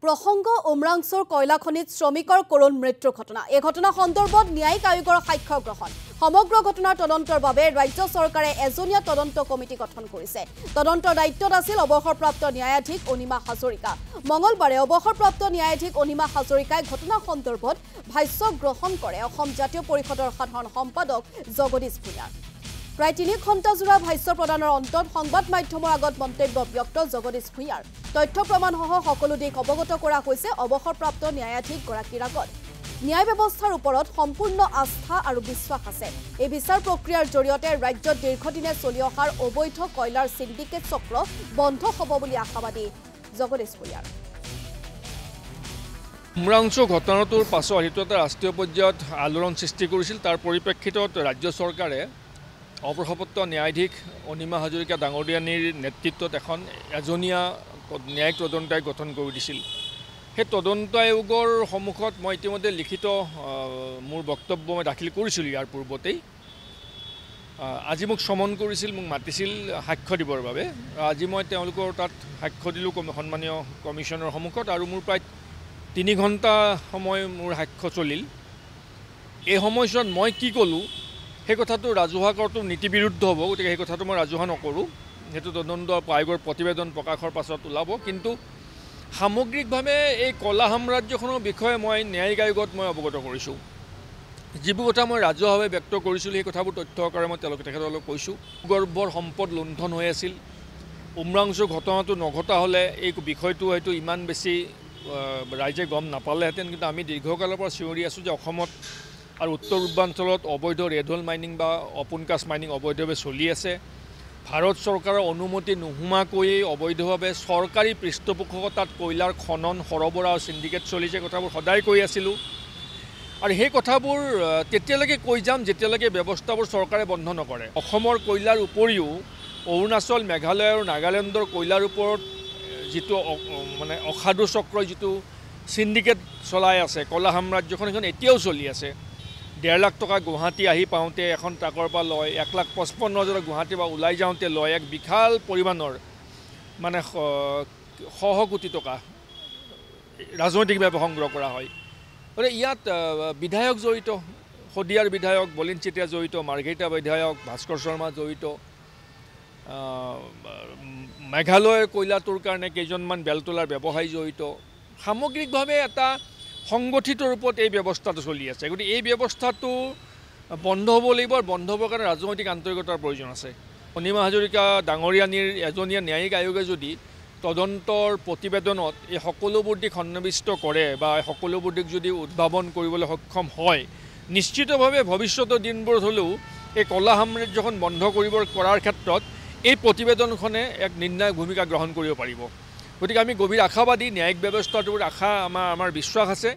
প্ৰসংগ উমৰাংচুৰ কয়লা খনিত শ্ৰমিকৰ কৰুণ মৃত্যুৰ ঘটনা। এই ঘটনা সন্দৰ্ভত ন্যায়িক আয়োগৰ সাক্ষ্য গ্ৰহণ। সমগ্ৰ ঘটনাৰ তদন্তৰ বাবে ৰাজ্য চৰকাৰে এজনীয়া তদন্ত কমিটি গঠন কৰিছে। তদন্তৰ দায়িত্বত আছিল অৱসৰপ্ৰাপ্ত ন্যায়াধীশ অনিমা হাজৰিকা। মঙলবাৰে অৱসৰপ্ৰাপ্ত ন্যায়াধীশ অনিমা হাজৰিকাই ঘটনা সন্দৰ্ভত ভাষ্য গ্ৰহণ কৰে অসম জাতীয় পৰিষদৰ সাধাৰণ সম্পাদক জগদীশ ভূঞাৰ। প্ৰায় ৩ ঘণ্টাজোৰা ভাষ্য প্ৰদানৰ অন্তত সংবাদ মাধ্যমৰ আগত মন্তব্য ব্যক্ত জগদীশ ভূঞাৰ। তথ্য প্ৰমাণসহ সকলো দিশ অৱগত কৰা হৈছে অৱসৰপ্ৰাপ্ত ন্যায়াধীশগৰাকীৰ আগত। ন্যায় ব্যৱস্থাৰ ওপৰত সম্পূৰ্ণ আস্থা আৰু বিশ্বাস আছে। এই বিচাৰ প্ৰক্ৰিয়াৰ জৰিয়তে ৰাজ্যত দীৰ্ঘদিনে চলি অহাৰ অবৈধ কয়লাৰ সিন্ডিকেট চক্ৰ বন্ধ হ'ব বুলি আশাবাদী জগদীশ ভূঞাৰ। উমৰাংচু ঘটনাটোৰ পাছত এইটো এটা ৰাষ্ট্ৰীয় পৰ্যায়ত আলোড়ন সৃষ্টি কৰিছিল। তাৰ পৰিপ্ৰেক্ষিতত ৰাজ্য চৰকাৰে অৱসৰপ্ৰাপ্ত ন্যায়াধীশ অনিমা হাজৰিকা ডাঙৰীয়ানীৰ নেতৃত্বত এখন এজনীয়া ন্যায়িক তদন্ত আয়োগ গঠন কৰি দিছিল। সেই তদন্ত আয়োগৰ সন্মুখত মই ইতিমধ্যে লিখিত মোৰ বক্তব্য মই দাখিল কৰিছিলোঁ। ইয়াৰ পূৰ্বতেই আজি মোক সমন কৰিছিল, মোক মাতিছিল সাক্ষ্য দিবৰ বাবে। আজি মই তেওঁলোকৰ তাত সাক্ষ্য দিলোঁ সন্মানীয় কমিশ্যনৰ সন্মুখত, আৰু মোৰ প্ৰায় ৩ ঘণ্টা সময় মোৰ সাক্ষ্য চলিল। এই সময়ছোৱাত মই কি ক'লোঁ সেই কথাটো ৰাজহুৱা কৰাটো নীতিবিৰুদ্ধ হ'ব, গতিকে সেই কথাটো মই ৰাজহুৱা নকৰোঁ। সেইটো তদন্ত আয়োগৰ প্ৰতিবেদন প্ৰকাশৰ পাছত ওলাব। কিন্তু সামগ্ৰিকভাৱে এই কলা সাম্ৰাজ্যখনৰ বিষয়ে মই ন্যায়িক আয়োগত মই অৱগত কৰিছোঁ। যিবোৰ কথা মই ৰাজহুৱাভাৱে ব্যক্ত কৰিছিলোঁ সেই কথাবোৰ তথ্য আকাৰে মই তেখেতসকলক কৈছোঁ। গৰ্ভৰ সম্পদ লুণ্ঠন হৈ আছিল। উমৰাংচুৰ ঘটনাটো নঘটা হ'লে এই বিষয়টো হয়তো ইমান বেছি ৰাইজে গম নাপালেহেঁতেন। কিন্তু আমি দীৰ্ঘকালৰ পৰা চিঞৰি আছোঁ যে অসমত আৰু উত্তৰ পূৰ্বাঞ্চলত অবৈধ ৰেড হোল মাইনিং বা অপোন কাষ্ট মাইনিং অবৈধভাৱে চলি আছে। ভাৰত চৰকাৰৰ অনুমতি নোহোৱাকৈয়ে অবৈধভাৱে চৰকাৰী পৃষ্ঠপোষকতাত কয়লাৰ খনন সৰবৰাহ সিন্ডিকেট চলিছে। কথাবোৰ সদায় কৈ আছিলোঁ, আৰু সেই কথাবোৰ তেতিয়ালৈকে কৈ যাম যেতিয়ালৈকে ব্যৱস্থাবোৰ চৰকাৰে বন্ধ নকৰে। অসমৰ কয়লাৰ উপৰিও অৰুণাচল, মেঘালয় আৰু নাগালেণ্ডৰ কয়লাৰ ওপৰত যিটো মানে অসাধু চক্ৰই যিটো সিন্ডিকেট চলাই আছে, কলা সাম্ৰাজ্যখন এখন এতিয়াও চলি আছে। ১.৫ লাখ টকা গুৱাহাটী আহি পাওঁতে এখন ট্ৰাকৰ পৰা লয়, ১,৫৫,০০০ গুৱাহাটীৰ পৰা ওলাই যাওঁতে লয়, এক বিশাল পৰিমাণৰ মানে শ কোটি টকা ৰাজনৈতিকভাৱে সংগ্ৰহ কৰা হয়। গতিকে ইয়াত বিধায়ক জড়িত, শদিয়াৰ বিধায়ক বলিন চেতিয়া জড়িত, মাৰ্ঘেৰিটা বিধায়ক ভাস্কৰ শৰ্মা জড়িত, মেঘালয়ৰ কয়লাটোৰ কাৰণে কেইজনমান বেলতলাৰ ব্যৱসায়ী জড়িত। সামগ্ৰিকভাৱে এটা সংগঠিত ৰূপত এই ব্যৱস্থাটো চলি আছে। গতিকে এই ব্যৱস্থাটো বন্ধ হ'ব লাগিব, আৰু বন্ধ হ'বৰ কাৰণে ৰাজনৈতিক আন্তৰিকতাৰ প্ৰয়োজন আছে। অনিমা হাজৰিকা ডাঙৰীয়ানীৰ এজনীয়া ন্যায়িক আয়োগে যদি তদন্তৰ প্ৰতিবেদনত এই সকলোবোৰ দিশ সন্নিৱিষ্ট কৰে বা সকলোবোৰ দিশ যদি উদ্ভাৱন কৰিবলৈ সক্ষম হয়, নিশ্চিতভাৱে ভৱিষ্যতৰ দিনবোৰত হ'লেও এই কলা সাম্ৰাজ্যখন বন্ধ কৰাৰ ক্ষেত্ৰত এই প্ৰতিবেদনখনে এক নিৰ্ণায়ক ভূমিকা গ্ৰহণ কৰিব পাৰিব। গতিকে আমি গভীৰ আশাবাদী, ন্যায়িক ব্যৱস্থাটোৰ আশা আমাৰ বিশ্বাস আছে।